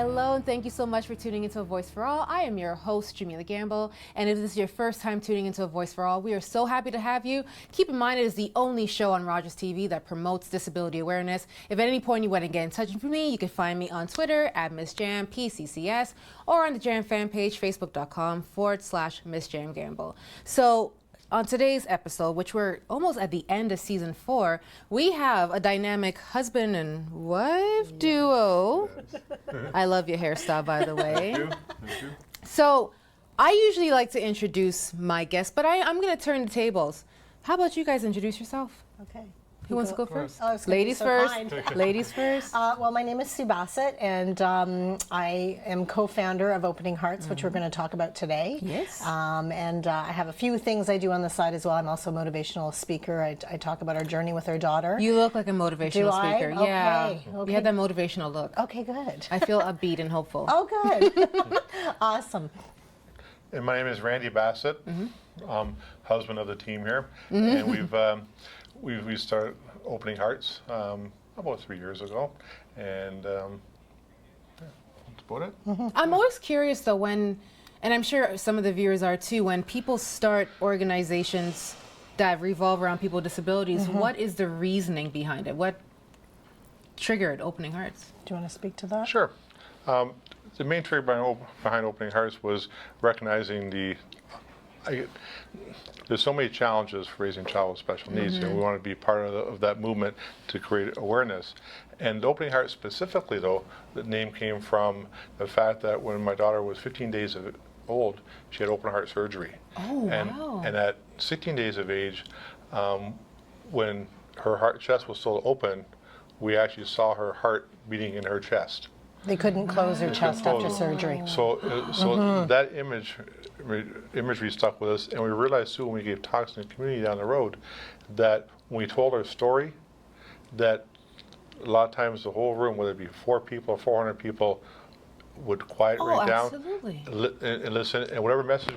Hello, and thank you so much for tuning into A Voice for All. I am your host, Jamila Gamble, and if this is your first time tuning into A Voice for All, we are so happy to have you. Keep in mind, it is the only show on Rogers TV that promotes disability awareness. If at any point you want to get in touch with me, you can find me on Twitter at MissJamPCCS or on the Jam fan page, facebook.com/MissJamGamble. So, on today's episode, which we're almost at the end of season 4, we have a dynamic husband and wife duo. I love your hairstyle, by the way. Thank you. So I usually like to introduce my guests, but I'm going to turn the tables. How about you guys introduce yourself? Okay. Who wants to go first? Oh, it's Ladies so first. kind. Ladies first. Well, my name is Sue Bassett, and I am co-founder of Opening Hearts, which we're going to talk about today. Yes. And I have a few things I do on the side as well. I'm also a motivational speaker. I talk about our journey with our daughter. You look like a motivational Do I? speaker. Okay, Yeah. okay. You have that motivational look. Okay, good. I feel upbeat and hopeful. Oh, good. Awesome. And my name is Randy Bassett, husband of the team here, and we started Opening Hearts about 3 years ago, and that's about it. I'm always curious though when, and I'm sure some of the viewers are too, when people start organizations that revolve around people with disabilities, what is the reasoning behind it? What triggered Opening Hearts? Do you want to speak to that? Sure. The main trigger behind Opening Hearts was recognizing there's so many challenges for raising a child with special needs, and we want to be part of that movement to create awareness. And Opening Hearts specifically, though, the name came from the fact that when my daughter was 15 days old, she had open heart surgery. Oh, wow. And at 16 days of age, when her chest was still open, we actually saw her heart beating in her chest. They couldn't close her chest after surgery. So that imagery stuck with us, and we realized too when we gave talks in the community down the road that when we told our story, that a lot of times the whole room, whether it be 4 people or 400 people, would quiet right down and listen, and whatever message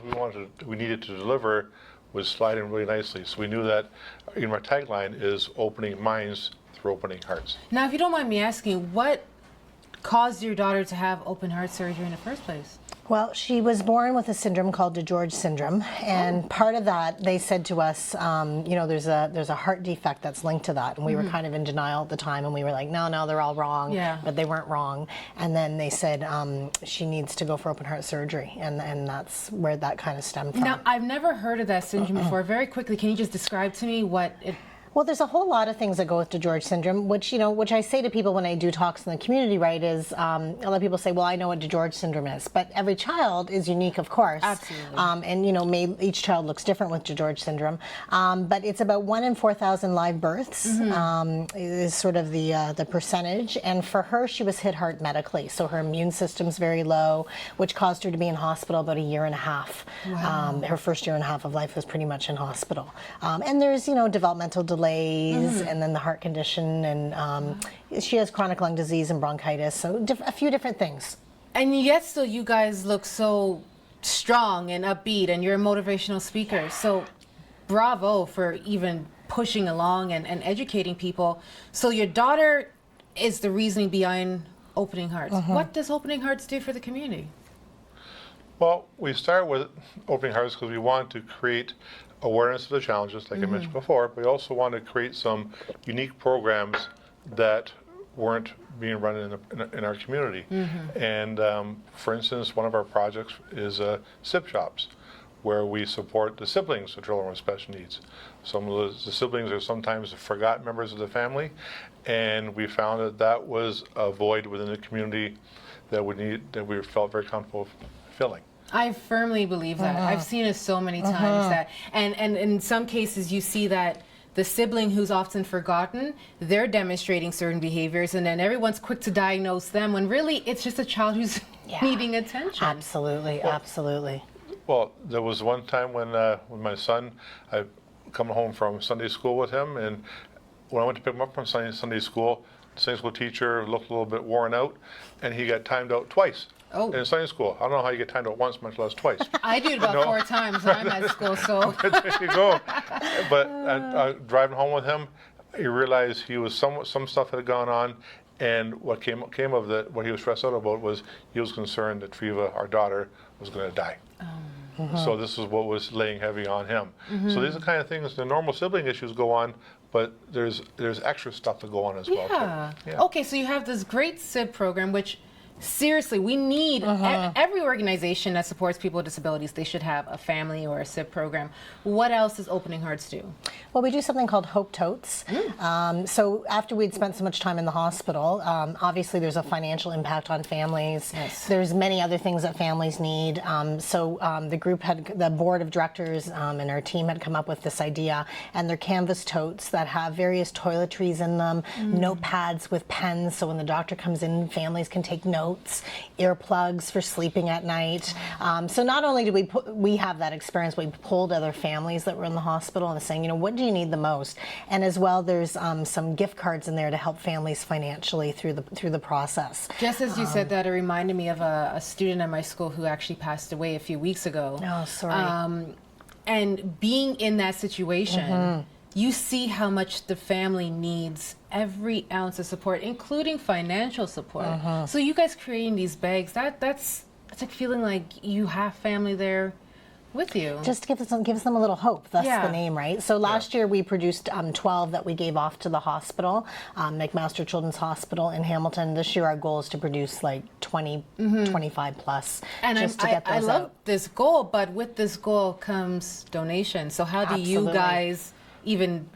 we needed to deliver would slide in really nicely. So we knew that our tagline is opening minds through opening hearts. Now, if you don't mind me asking, what caused your daughter to have open heart surgery in the first place? Well, she was born with a syndrome called DeGeorge syndrome, and part of that, they said to us, there's a heart defect that's linked to that, and we were kind of in denial at the time, and we were like, no, they're all wrong, but they weren't wrong. And then they said she needs to go for open heart surgery, and that's where that kind of stemmed from. Now, I've never heard of that syndrome before. Very quickly, can you just describe to me what it? Well, there's a whole lot of things that go with DeGeorge syndrome, which I say to people when I do talks in the community, right, is a lot of people say, well, I know what DeGeorge syndrome is, but every child is unique, of course. Absolutely. And, each child looks different with DeGeorge syndrome. But it's about 1 in 4,000 live births is sort of the percentage. And for her, she was hit hard medically. So her immune system's very low, which caused her to be in hospital about 1.5 years. Wow. Her first 1.5 years of life was pretty much in hospital. And there's, developmental delays, and then the heart condition, and she has chronic lung disease and bronchitis, so a few different things. And yet still you guys look so strong and upbeat, and you're a motivational speaker, so bravo for even pushing along and educating people. So your daughter is the reasoning behind Opening Hearts. What does Opening Hearts do for the community? Well, we started with Opening Hearts because we wanted to create awareness of the challenges, like I mentioned before, but we also wanted to create some unique programs that weren't being run in our community. And for instance, one of our projects is SIP shops, where we support the siblings of children with special needs. Some of the siblings are sometimes forgotten members of the family, and we found that was a void within the community that we felt very comfortable filling. I firmly believe that. I've seen it so many times that, and in some cases you see that the sibling who's often forgotten, they're demonstrating certain behaviors, and then everyone's quick to diagnose them when really it's just a child who's needing attention. Absolutely, absolutely. Well, there was one time when my son, I come home from Sunday school with him, and when I went to pick him up from Sunday school, the Sunday school teacher looked a little bit worn out, and he got timed out twice. Oh. In Sunday school. I don't know how you get timed out once, much less twice. I do it about 4 times when I'm at school, so. There you go. But driving home with him, you realize he was some stuff had gone on, And what came of that, what he was stressed out about was he was concerned that Triva, our daughter, was going to die. So this is what was laying heavy on him. So these are the kind of things, the normal sibling issues go on, but there's extra stuff to go on as well too. Yeah. Okay, so you have this great SIB program, which seriously, we need every organization that supports people with disabilities, they should have a family or a SIB program. What else does Opening Hearts do? Well, we do something called Hope Totes. So after we'd spent so much time in the hospital, obviously there's a financial impact on families. Yes. There's many other things that families need. The group the board of directors and our team had come up with this idea, and they're canvas totes that have various toiletries in them, notepads with pens, so when the doctor comes in, families can take notes. Earplugs for sleeping at night. So not only did we have that experience, we pulled other families that were in the hospital and saying, what do you need the most? And as well, there's some gift cards in there to help families financially through the process. Just as you said that, it reminded me of a student at my school who actually passed away a few weeks ago. Oh, sorry. And being in that situation, you see how much the family needs every ounce of support, including financial support. So you guys creating these bags, that's like feeling like you have family there with you. Just gives them a little hope. That's the name, right? So last year we produced 12 that we gave off to the hospital, McMaster Children's Hospital in Hamilton. This year our goal is to produce like 20, 25 plus, and just to get those I love out. this goal, but with this goal comes donations. So how do you guys even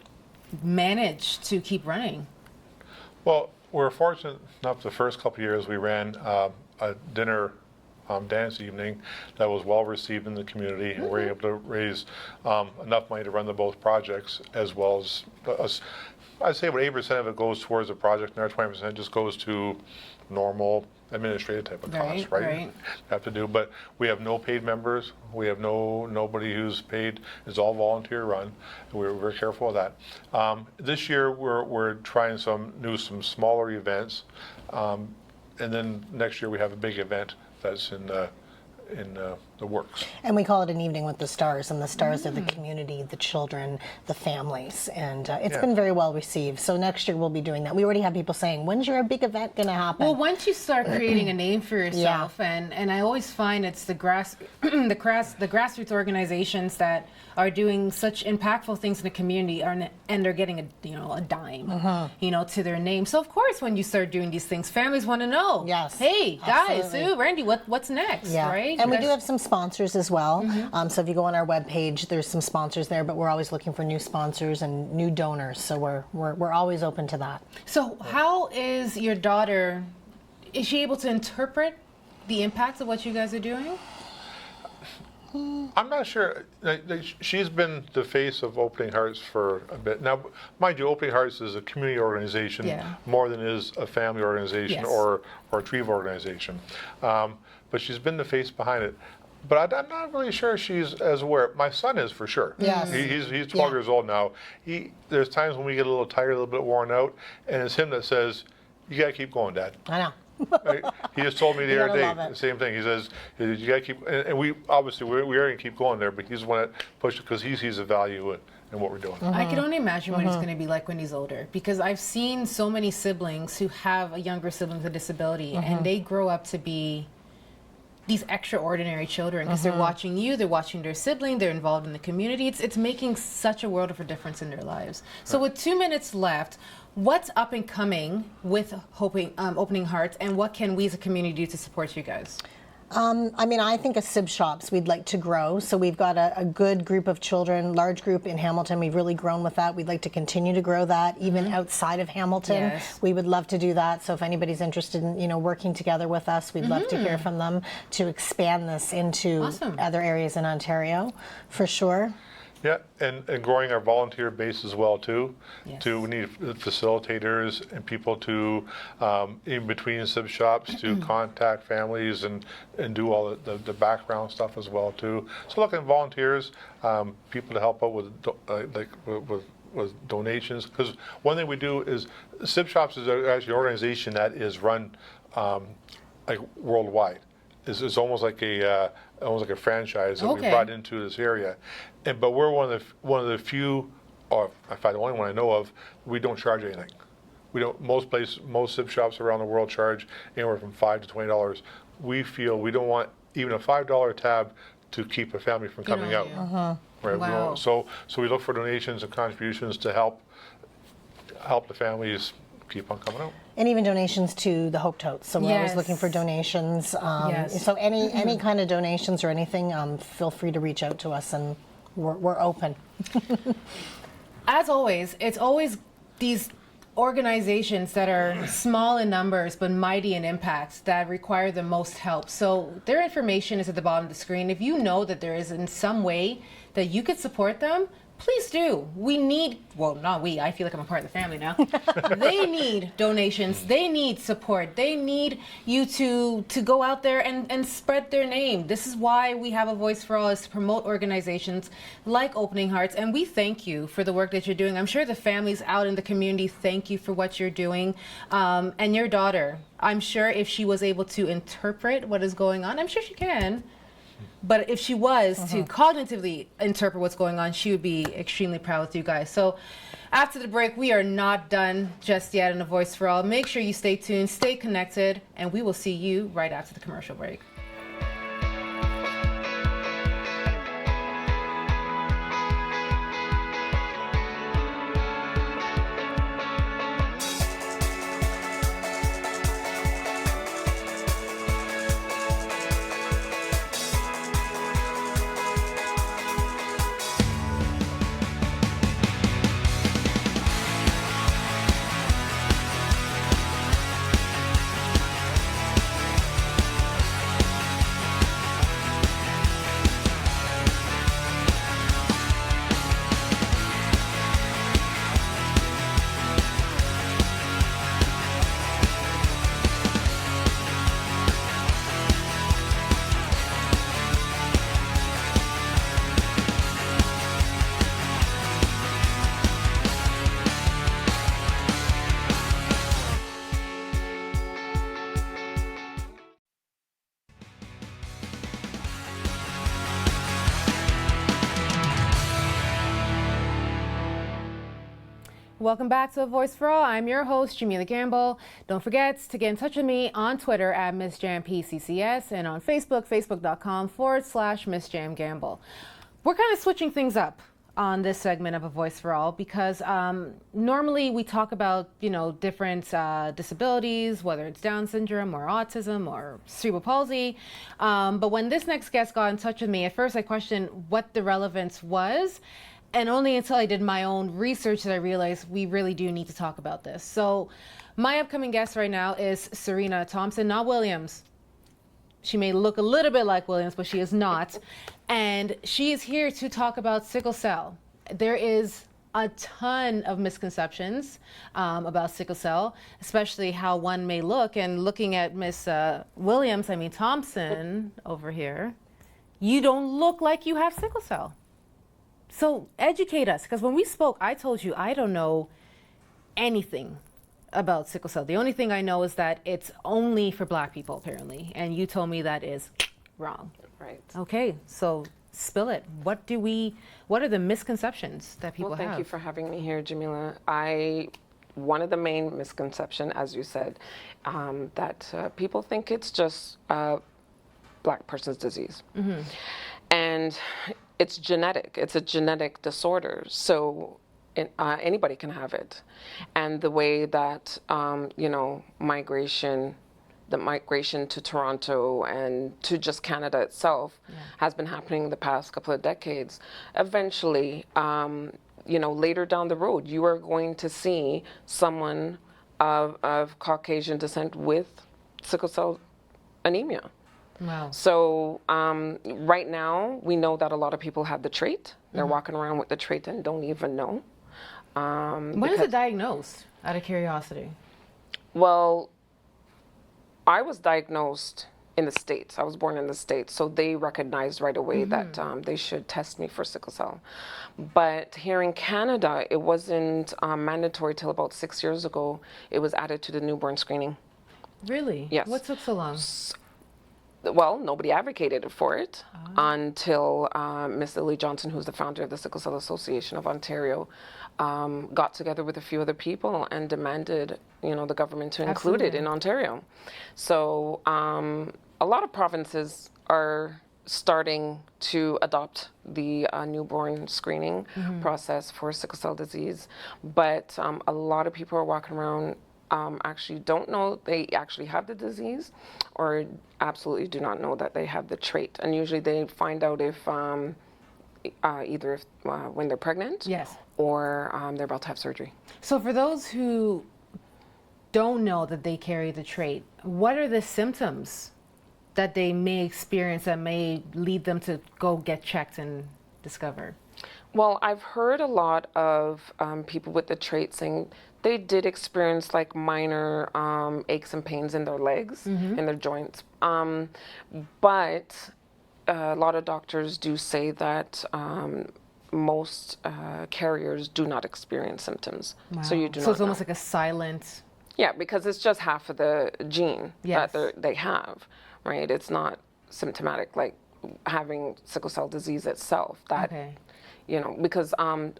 manage to keep running? Well, we're fortunate enough the first couple of years we ran a dinner dance evening that was well received in the community, and we were able to raise enough money to run both projects, as well as I'd say about 8% of it goes towards the project, and our 20% just goes to normal administrative type of costs, right? Have to do, but we have no paid members. We have nobody who's paid. It's all volunteer run. We're very careful of that. This year we're trying some smaller events, and then next year we have a big event that's in the works. And we call it an evening with the stars, and the stars are the community, the children, the families, and it's been very well received. So next year we'll be doing that. We already have people saying, when's your big event going to happen? Well, once you start creating a name for yourself, and I always find it's the grassroots organizations that are doing such impactful things in the community, and they're getting a dime, to their name. So of course, when you start doing these things, families want to know. Yes. Hey guys, Absolutely. Randy, what's next? Right? And we do have some sponsors as well. So if you go on our webpage, there's some sponsors there, but we're always looking for new sponsors and new donors. So we're always open to that. So how is your daughter? Is she able to interpret the impacts of what you guys are doing? I'm not sure. She's been the face of Opening Hearts for a bit. Now, mind you, Opening Hearts is a community organization more than it is a family organization or a Triva organization. But she's been the face behind it. But I'm not really sure she's as aware. My son is for sure. Yes. He's 12 years old now. There's times when we get a little tired, a little bit worn out, and it's him that says, "You gotta keep going, Dad." I know. Right? He just told me the other day love the same thing. He says, "You gotta keep," and we obviously we are gonna keep going there, but he's the one that pushes because he sees the value in what we're doing. I can only imagine what he's going to be like when he's older, because I've seen so many siblings who have a younger sibling with a disability, and they grow up to be these extraordinary children because they're watching you, they're watching their sibling, they're involved in the community. It's making such a world of a difference in their lives. So with 2 minutes left, what's up and coming with Opening Hearts, and what can we as a community do to support you guys? I think as SIB shops, we'd like to grow. So we've got a good group of children, large group in Hamilton. We've really grown with that. We'd like to continue to grow that, even outside of Hamilton. Yes. We would love to do that. So if anybody's interested in, working together with us, we'd love to hear from them to expand this into other areas in Ontario, for sure. Yeah, and growing our volunteer base as well too. Yes. We need facilitators and people to, in between SIB shops, to contact families and do all the background stuff as well too. So looking at volunteers, people to help out with donations. Because one thing we do is SIB shops is actually an organization that is run like worldwide. It's almost like a franchise that we brought into this area, but we're one of the few, or in fact the only one I know of, we don't charge anything. We don't, most zip shops around the world charge anywhere from $5 to $20. We feel we don't want even a $5 tab to keep a family from coming out. Right. Wow. So we look for donations and contributions to help the families keep on coming out. And even donations to the Hope Totes. So we're always Yes. looking for donations. Yes. So any kind of donations or anything, feel free to reach out to us, and we're open. As always, it's always these organizations that are small in numbers but mighty in impact that require the most help. So their information is at the bottom of the screen. If you know that there is in some way that you could support them, please do. We need, well, not we, I feel like I'm a part of the family now. They need donations. They need support. They need you to go out there and spread their name. This is why we have a Voice for All, is to promote organizations like Opening Hearts. And we thank you for the work that you're doing. I'm sure the families out in the community thank you for what you're doing. And your daughter, I'm sure if she was able to interpret what is going on, I'm sure she can. But if she was to cognitively interpret what's going on, she would be extremely proud with you guys. So after the break, we are not done just yet in A Voice for All. Make sure you stay tuned, stay connected, and we will see you right after the commercial break. Welcome back to A Voice for All. I'm your host, Jamila Gamble. Don't forget to get in touch with me on Twitter at MissJamPCCS and on Facebook, facebook.com/MissJamGamble. We're kind of switching things up on this segment of A Voice for All because normally we talk about, different disabilities, whether it's Down syndrome or autism or cerebral palsy. But when this next guest got in touch with me, at first I questioned what the relevance was. And only until I did my own research did I realize we really do need to talk about this. So my upcoming guest right now is Serena Thompson, not Williams. She may look a little bit like Williams, but she is not. And she is here to talk about sickle cell. There is a ton of misconceptions about sickle cell, especially how one may look. And looking at Miss Thompson over here, you don't look like you have sickle cell. So educate us, because when we spoke, I told you I don't know anything about sickle cell. The only thing I know is that it's only for Black people, apparently, and you told me that is wrong. Right. Okay, so spill it. What are the misconceptions that people have? Well, thank you for having me here, Jamila. One of the main misconceptions, as you said, that people think it's just a Black person's disease. Mm-hmm. And it's genetic. It's a genetic disorder. So anybody can have it. And the way that, migration to Toronto and to just Canada itself has been happening the past couple of decades. Eventually, later down the road, you are going to see someone of Caucasian descent with sickle cell anemia. Wow. So right now, we know that a lot of people have the trait. They're walking around with the trait and don't even know. When is it diagnosed, out of curiosity? Well, I was diagnosed in the States. I was born in the States, so they recognized right away that they should test me for sickle cell. But here in Canada, it wasn't mandatory till about 6 years ago. It was added to the newborn screening. Really? Yes. What took so long? well, nobody advocated for it until Miss Lily Johnson, who's the founder of the Sickle Cell Association of Ontario, got together with a few other people and demanded, the government to include it in Ontario. So a lot of provinces are starting to adopt the newborn screening process for sickle cell disease, but a lot of people are walking around actually don't know they actually have the disease, or absolutely do not know that they have the trait. And usually they find out if either if, when they're pregnant, Yes, or they're about to have surgery. so for those who don't know that they carry the trait, what are the symptoms that they may experience that may lead them to go get checked and discovered? Well, I've heard a lot of people with the trait saying they did experience like minor aches and pains in their legs, in their joints. But a lot of doctors do say that most carriers do not experience symptoms. So you do So not it's almost know. like a silent. Yeah, because it's just half of the gene Yes. that they have, right? It's not symptomatic like having sickle cell disease itself. That Okay. because I'm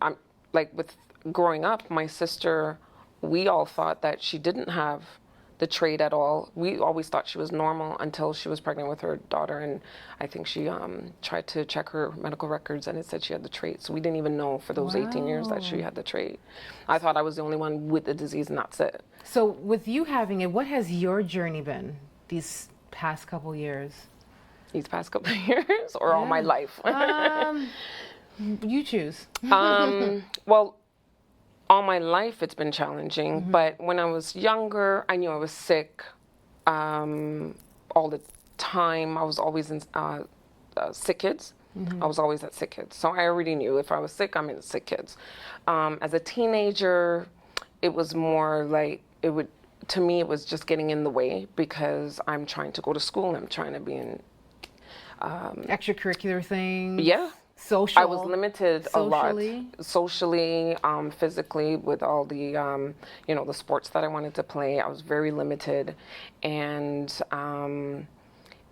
like with growing up, my sister, we all thought that she didn't have the trait at all. We always thought she was normal until she was pregnant with her daughter, and I think she tried to check her medical records and it said she had the trait. So we didn't even know for those 18 years that she had the trait. I thought I was the only one with the disease, and that's it. So with you having it, what has your journey been these past couple years? These past couple of years, or all my life? You choose. Well, all my life it's been challenging, but when I was younger, I knew I was sick all the time. I was always in sick kids. I was always at sick kids. So I already knew if I was sick, I'm in sick kids. As a teenager, it was more like to me, it was just getting in the way because I'm trying to go to school. I'm trying to be in Extracurricular things. Yeah. Social. I was limited Socially. a lot, socially, physically, with all the, the sports that I wanted to play. I was very limited, and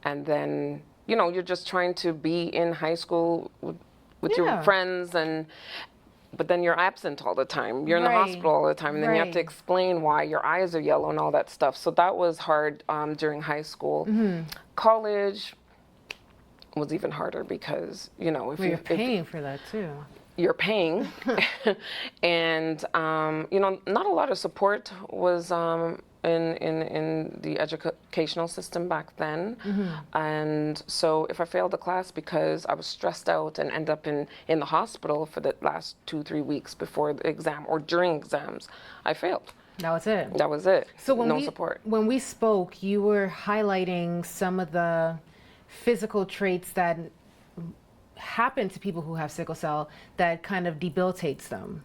then, you're just trying to be in high school with your Yeah. friends, but then you're absent all the time. You're in the Right. hospital all the time, and then you have to Right. explain why your eyes are yellow and all that stuff. So that was hard during high school. College was even harder because, if Well, you're if paying for that too. you're paying, and not a lot of support was in the educational system back then, and so if I failed a class because I was stressed out and end up in the hospital for the last 2-3 weeks before the exam or during exams, I failed. That was it. That was it. So when no we support. when we spoke, you were highlighting some of the physical traits that happen to people who have sickle cell that kind of debilitates them.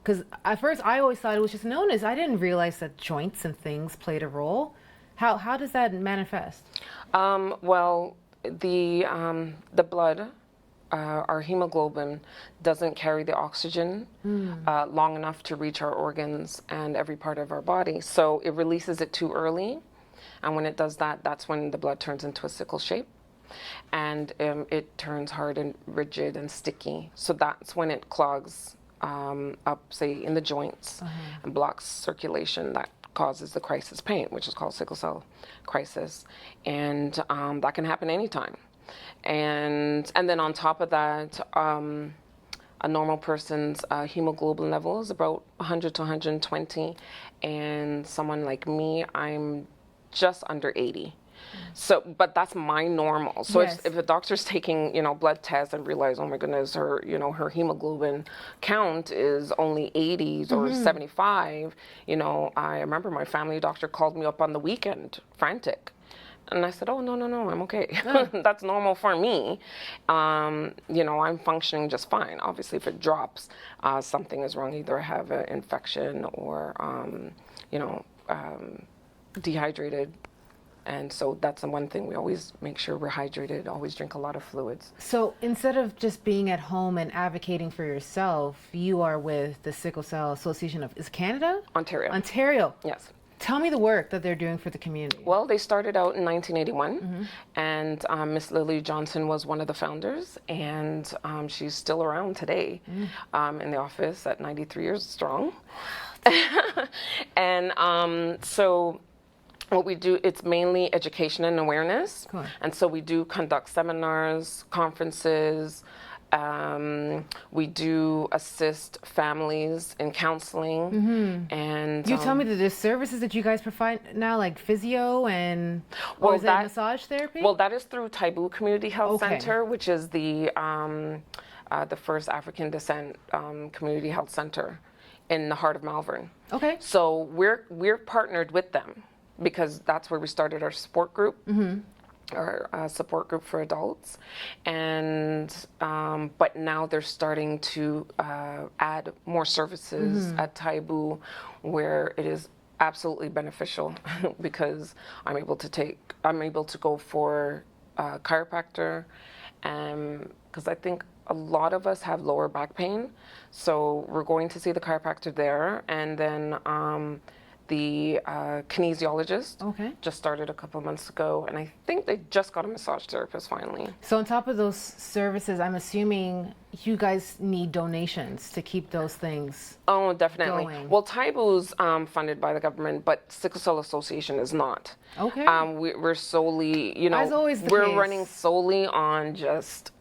Because at first I always thought it was just an illness. I didn't realize that joints and things played a role. How does that manifest? Well, the blood, our hemoglobin, doesn't carry the oxygen long enough to reach our organs and every part of our body. So it releases it too early. And when it does that, that's when the blood turns into a sickle shape. And it turns hard and rigid and sticky. So that's when it clogs up, say, in the joints and blocks circulation. That causes the crisis pain, which is called sickle cell crisis. And that can happen anytime. And then on top of that, a normal person's hemoglobin level is about 100 to 120. And someone like me, I'm just under 80. So, but that's my normal. So Yes. if a doctor's taking, blood tests and realize, oh my goodness, her hemoglobin count is only 80s or 75, I remember my family doctor called me up on the weekend, frantic. And I said, oh, no, I'm okay. That's normal for me. I'm functioning just fine. Obviously, if it drops, something is wrong. Either I have an infection or, dehydrated. And so that's the one thing we always make sure we're hydrated, always drink a lot of fluids. So instead of just being at home and advocating for yourself, you are with the Sickle Cell Association of, is Canada? Ontario. Ontario. Yes. Tell me the work that they're doing for the community. Well, they started out in 1981, and Miss Lily Johnson was one of the founders, and she's still around today in the office at 93 years strong. And so what we do, it's mainly education and awareness. Cool. And so we do conduct seminars, conferences. We do assist families in counseling. And You tell me that there's services that you guys provide now, like physio and or is that massage therapy? Well, that is through Taibu Community Health Okay. Center, which is the first African descent community health center in the heart of Malvern. Okay. So we're partnered with them because that's where we started our support group. Our support group for adults, and but now they're starting to add more services at Taibu, where it is absolutely beneficial because I'm able to go for chiropractor, because I think a lot of us have lower back pain, so we're going to see the chiropractor there, and then the kinesiologist just started a couple of months ago, and I think they just got a massage therapist finally. So on top of those services, I'm assuming you guys need donations to keep those things. Oh, definitely. Going. Well, Taibu's funded by the government, but Sickle Cell Association is not. Okay. We're solely, As always the we're case. running solely on just,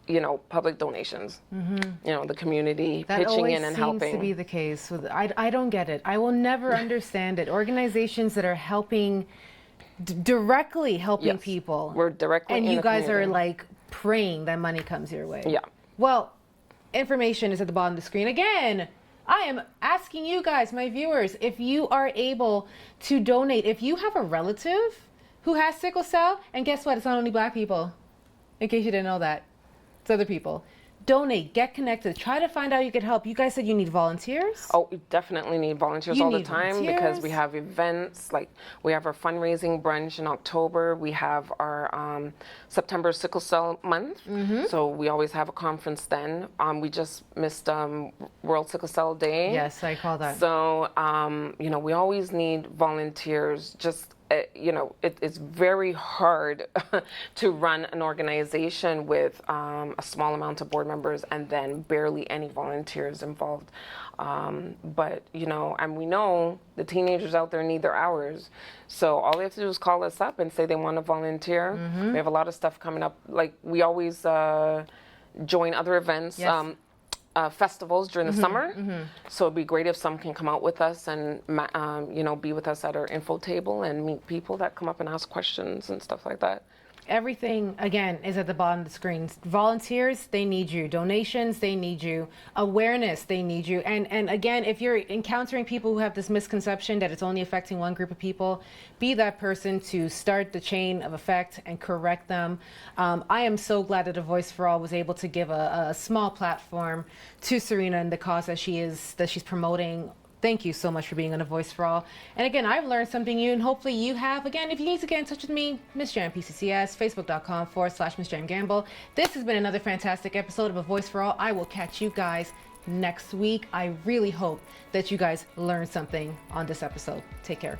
public donations. The community That pitching always in and seems helping. to be the case. I don't get it. I will never understand it. Organizations that are helping, directly helping Yes. people. We're directly and in you the guys are community. like praying that money comes your way. Yeah. Well, information is at the bottom of the screen. Again, I am asking you guys, my viewers, if you are able to donate. If you have a relative who has sickle cell, and guess what? It's not only Black people, in case you didn't know that. It's other people. Donate, get connected, try to find out you can help. You guys said you need volunteers? Oh, we definitely need volunteers You all the need time because we volunteers? have events, like we have our fundraising brunch in October. We have our September Sickle Cell Month. So we always have a conference then. We just missed World Sickle Cell Day. Yes, I call that. So, we always need volunteers. Just, it's very hard to run an organization with a small amount of board members and then barely any volunteers involved. But, and we know the teenagers out there need their hours. So all they have to do is call us up and say they want to volunteer. We have a lot of stuff coming up. Like, we always join other events. Yes. Festivals during the summer, so it'd be great if some can come out with us and be with us at our info table and meet people that come up and ask questions and stuff like that. Everything, again, is at the bottom of the screen. Volunteers, they need you. Donations, they need you. Awareness, they need you. And again, if you're encountering people who have this misconception that it's only affecting one group of people, be that person to start the chain of effect and correct them. I am so glad that A Voice for All was able to give a small platform to Serena and the cause that she's promoting. Thank you so much for being on A Voice for All. And again, I've learned something new, and hopefully you have. Again, if you need to get in touch with me, Miss Jam PCCS, facebook.com/Miss Jam Gamble. This has been another fantastic episode of A Voice for All. I will catch you guys next week. I really hope that you guys learned something on this episode. Take care.